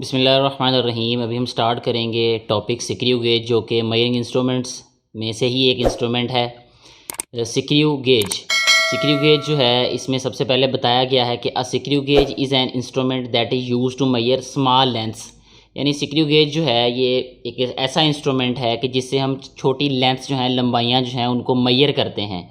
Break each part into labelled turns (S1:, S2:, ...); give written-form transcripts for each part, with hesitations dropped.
S1: बिस्मिल्लाहिर्रहमानिर्रहीम। अभी हम स्टार्ट करेंगे टॉपिक सिक्रू गेज, जो कि मेजरिंग इंस्ट्रूमेंट्स में से ही एक इंस्ट्रूमेंट है। सिक्रू गेज जो है, इसमें सबसे पहले बताया गया है कि a screw gauge is an instrument that is use to measure small lengths. यानी सिक्रू गेज जो है ये एक ऐसा इंस्ट्रूमेंट है कि जिससे हम छोटी लेंथ्स जो हैं, लंबाइयाँ जो हैं, उनको मेजर करते हैं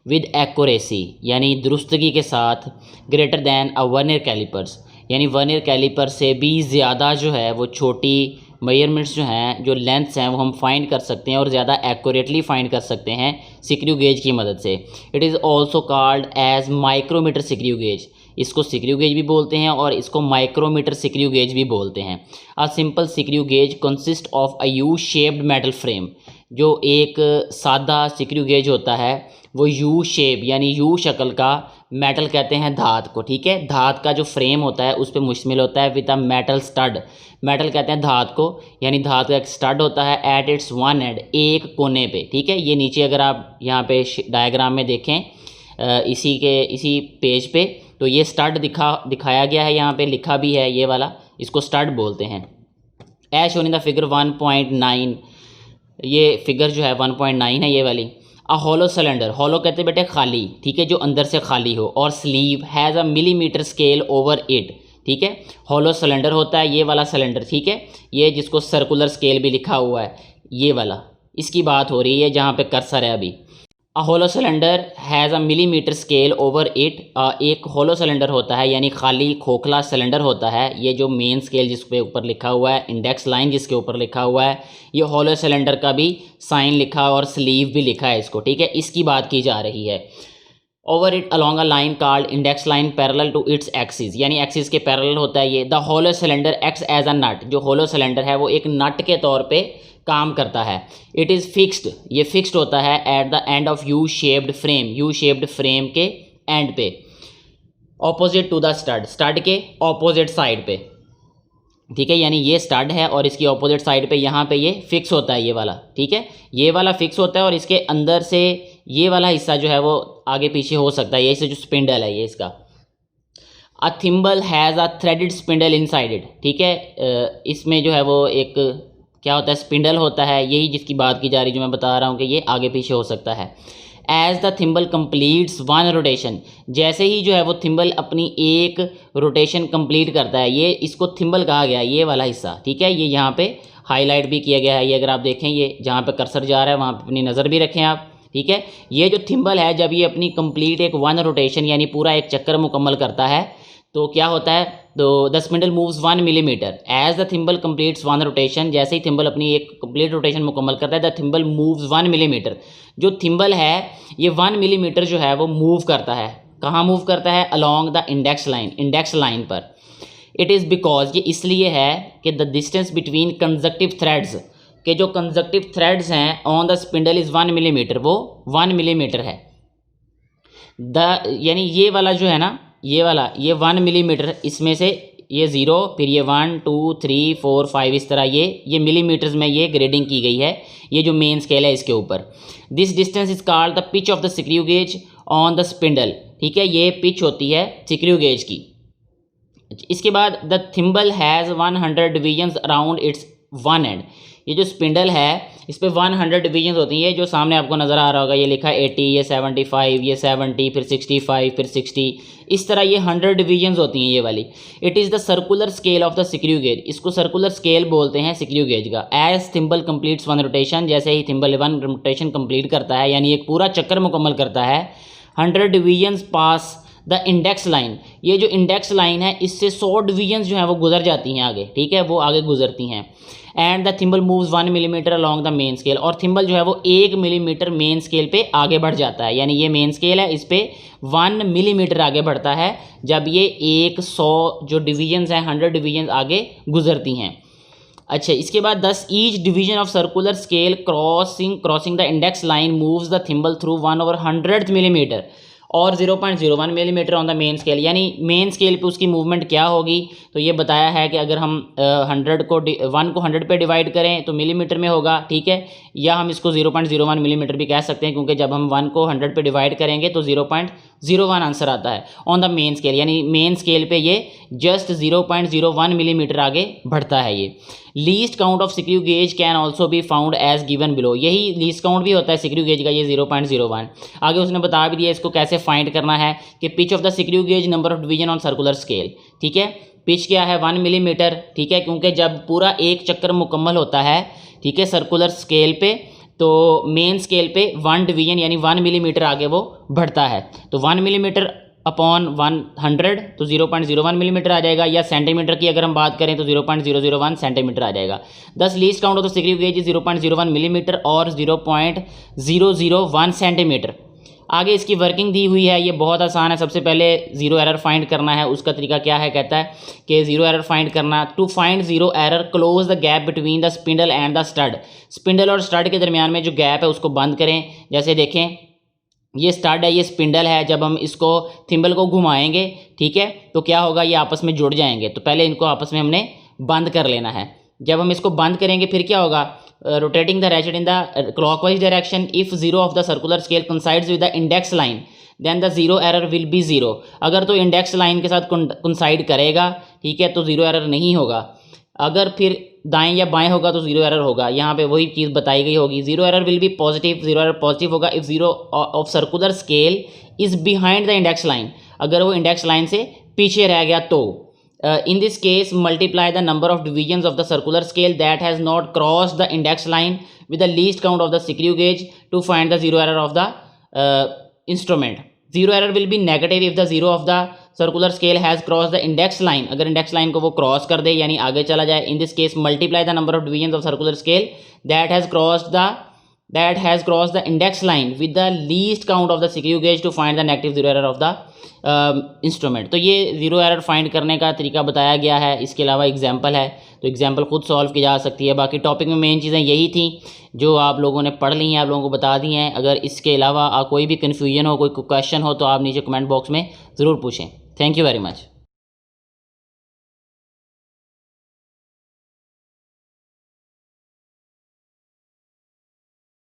S1: विद एक्यूरेसी, यानी दुरुस्तगी के साथ, greater than a vernier calipers, यानी वर्नियर कैलिपर से भी ज़्यादा जो है वो छोटी मेजरमेंट्स जो हैं, जो लेंथ्स हैं, वो हम फाइंड कर सकते हैं और ज़्यादा एक्यूरेटली फाइंड कर सकते हैं सिक्रू गेज की मदद से। It is also called as micrometer screw gauge. इसको सिक्रू गेज भी बोलते हैं और इसको माइक्रोमीटर सिक्रू गेज भी बोलते हैं। A simple सिक्रू gauge consist of a U shaped metal frame. जो एक सादा सिक्रू गेज होता है वो यू शेप, यानी यू शक्ल का, मेटल कहते हैं धात को, ठीक है। धात का जो फ्रेम होता है उस पर मुश्तमिल होता है with a metal stud. Metal कहते हैं धात को, यानी धात का एक स्टड होता है एट इट्स वन एंड, एक कोने पे, ठीक है। ये नीचे अगर आप यहाँ पे डायग्राम में देखें, इसी पेज पे, तो ये स्टड दिखाया गया है, यहाँ पे लिखा भी है, ये वाला, इसको स्टड बोलते हैं। As shown in the figure 1.9, ये फिगर जो है 1.9 है, ये वाली। अ हॉलो सिलेंडर, हॉलो कहते हैं बेटे खाली, ठीक है, जो अंदर से खाली हो, और sleeve has a millimetre scale over it, ठीक है। हॉलो सिलेंडर होता है ये वाला सिलेंडर, ठीक है, ये जिसको सर्कुलर स्केल भी लिखा हुआ है, ये वाला, इसकी बात हो रही है जहाँ पे कर्सर है अभी। A hollow cylinder has a millimetre scale over it. एक होलो सिलेंडर होता है, यानी खाली खोखला सिलेंडर होता है। ये जो मेन स्केल जिसके ऊपर लिखा हुआ है, इंडेक्स लाइन जिसके ऊपर लिखा हुआ है, ये होलो सिलेंडर का भी साइन लिखा और स्लीव भी लिखा है इसको, ठीक है, इसकी बात की जा रही है। Over it along a line called index line parallel to its axis, यानी एक्सिस के पैरेलल होता है ये। The hollow cylinder acts as a nut, जो होलो सिलेंडर है वो एक नट के तौर पे काम करता है। इट इज़ फिक्स्ड, ये फिक्स्ड होता है at the end of U shaped frame, U shaped frame के एंड पे, opposite to the stud, stud के ऑपोजिट साइड पे, ठीक है। यानी ये स्टड है और इसकी ऑपोजिट साइड पे यहाँ पे ये फिक्स होता है, ये वाला, ठीक है, ये वाला फिक्स होता है, और इसके अंदर से ये वाला हिस्सा जो है वो आगे पीछे हो सकता है, ये से जो स्पिंडल है ये इसका। A thimble has a threaded spindle inside it, ठीक है। इसमें जो है वो एक क्या होता है, स्पिंडल होता है, यही जिसकी बात की जा रही, जो मैं बता रहा हूँ कि ये आगे पीछे हो सकता है। As the thimble completes one rotation, जैसे ही जो है वो थिम्बल अपनी एक रोटेशन कंप्लीट करता है, ये इसको थिम्बल कहा गया है, ये वाला हिस्सा, ठीक है। ये यहाँ पे हाईलाइट भी किया गया है, ये अगर आप देखें, ये जहाँ पे कर्सर जा रहा है वहाँ पे अपनी नज़र भी रखें आप, ठीक है। ये जो थिम्बल है, जब ये अपनी कंप्लीट एक वन रोटेशन, यानी पूरा एक चक्कर मुकम्मल करता है, तो क्या होता है, तो the spindle moves 1 millimetre as the thimble completes one rotation. जैसे ही थिम्बल अपनी एक कंप्लीट रोटेशन मुकम्मल करता है, द थिम्बल मूव्स 1 मिलीमीटर। जो थिम्बल है ये 1 मिलीमीटर जो है वो मूव करता है, कहाँ मूव करता है, along the index line, index line पर। इट इज़ बिकॉज, ये इसलिए है कि the distance between conjunctive threads, के जो कंजक्टिव थ्रेड्स हैं on the spindle is 1 millimetre, वो 1 मिलीमीटर है। यानी ये वाला जो है ना, ये वाला, ये 1 मिलीमीटर, इसमें से ये 0, फिर ये 1 2 3 4 5, इस तरह ये मिलीमीटर्स में ये ग्रेडिंग की गई है, ये जो मेन स्केल है इसके ऊपर। This distance is called the pitch of the screw gauge on the spindle, ठीक है, ये पिच होती है सिक्रू गेज की। इसके बाद the thimble has 100 divisions around its one and. ये जो स्पिंडल है इस पर 100 डिवीजन्स होती हैं, जो सामने आपको नज़र आ रहा होगा, ये लिखा है 80, ये 75, ये 70, फिर 65, फिर 60, इस तरह ये 100 डिवीजन्स होती हैं ये वाली। It is the circular scale of the screw gauge, इसको सर्कुलर स्केल बोलते हैं सिक्रू गेज का। As thimble completes one rotation, जैसे ही थिम्बल वन रोटेशन कंप्लीट करता है, यानी एक पूरा चक्कर मुकम्मल करता है, 100 divisions pass the index line, ये जो इंडेक्स लाइन है इससे 100 डिवीजन्स जो है वो गुजर जाती हैं आगे, ठीक है, वो आगे गुजरती हैं। And the thimble moves 1 millimetre along the main scale, और थिम्बल जो है वो 1 मिलीमीटर मेन स्केल पे आगे बढ़ जाता है, यानी ये मेन स्केल है, इस पर 1 मिलीमीटर आगे बढ़ता है जब ये 100 जो डिवीजन्स हैं, 100 डिवीजन्स आगे गुजरती हैं। अच्छा, इसके बाद 10 each division of circular scale crossing the index line moves the thimble through 1/100th millimetre और 0.01 millimetre on the main scale, यानी मेन स्केल पे उसकी मूवमेंट क्या होगी, तो ये बताया है कि अगर हम 100 को 1 को 100 पे डिवाइड करें तो मिलीमीटर में होगा, ठीक है, या हम इसको 0.01 मिलीमीटर भी कह सकते हैं, क्योंकि जब हम 1 को 100 पे डिवाइड करेंगे तो 0.01 आंसर आता है ऑन द मेन स्केल, यानी मेन स्केल पे ये जस्ट 0.01 मिलीमीटर आगे बढ़ता है ये। Least count of screw gauge can also be found as given below, यही लीस्ट काउंट भी होता है सिक्रू गेज का, ये 0.01। आगे उसने बता भी दिया इसको कैसे फाइंड करना है कि pitch of the screw gauge, number of division on circular scale, ठीक है। पिच क्या है 1 मिलीमीटर, ठीक है, क्योंकि जब पूरा एक चक्कर मुकम्मल होता है, ठीक है, सर्कुलर स्केल पे, तो मेन स्केल पे 1 डिवीजन यानी 1 मिलीमीटर आगे वो बढ़ता है। तो 1 मिलीमीटर अपॉन 100 तो 0.01 मिलीमीटर आ जाएगा, या सेंटीमीटर की अगर हम बात करें तो 0.001 सेंटीमीटर आ जाएगा। दस least count of the screw gauge 0.01 millimetre और 0.001 सेंटीमीटर। आगे इसकी वर्किंग दी हुई है, ये बहुत आसान है। सबसे पहले जीरो एरर फाइंड करना है, उसका तरीका क्या है, कहता है कि जीरो एरर फाइंड करना, to find zero error close the gap between the spindle and the stud, spindle और स्टड के दरमियान में जो गैप है उसको बंद करें। जैसे देखें ये स्टड है, ये स्पिंडल है, जब हम इसको थिम्बल को घुमाएंगे, ठीक है, तो क्या होगा, ये आपस में जुड़ जाएंगे। तो पहले इनको आपस में हमने बंद कर लेना है। जब हम इसको बंद करेंगे फिर क्या होगा, rotating the ratchet in the clockwise direction, if zero of the circular scale coincides with the index line then the zero error will be zero. अगर तो इंडेक्स लाइन के साथ कंसाइड करेगा, ठीक है, तो जीरो एरर नहीं होगा। अगर फिर दाएं या बाएं होगा तो जीरो एरर होगा। यहाँ पे वही चीज़ बताई गई होगी। Zero error will be positive, zero error positive होगा if zero of circular scale is behind the index line, अगर वो इंडेक्स लाइन से पीछे रह गया तो। In this case, multiply the number of divisions of the circular scale that has not crossed the index line with the least count of the screw gauge to find the zero error of the instrument. Zero error will be negative if the zero of the circular scale has crossed the index line. अगर index line को वो cross कर दे यानी आगे चला जाए। In this case, multiply the number of divisions of circular scale that has crossed the index line with the least count of the screw gauge to find the negative zero error of the instrument. तो ये zero error find करने का तरीका बताया गया है। इसके अलावा एग्जांपल है, तो एग्जांपल खुद सॉल्व की जा सकती है। बाकी टॉपिक में मेन चीज़ें यही थी जो आप लोगों ने पढ़ ली हैं, आप लोगों को बता दी हैं। अगर इसके अलावा कोई भी कन्फ्यूजन हो, कोई क्वेश्चन हो, तो आप नीचे कमेंट बॉक्स में ज़रूर पूछें। Thank you very much.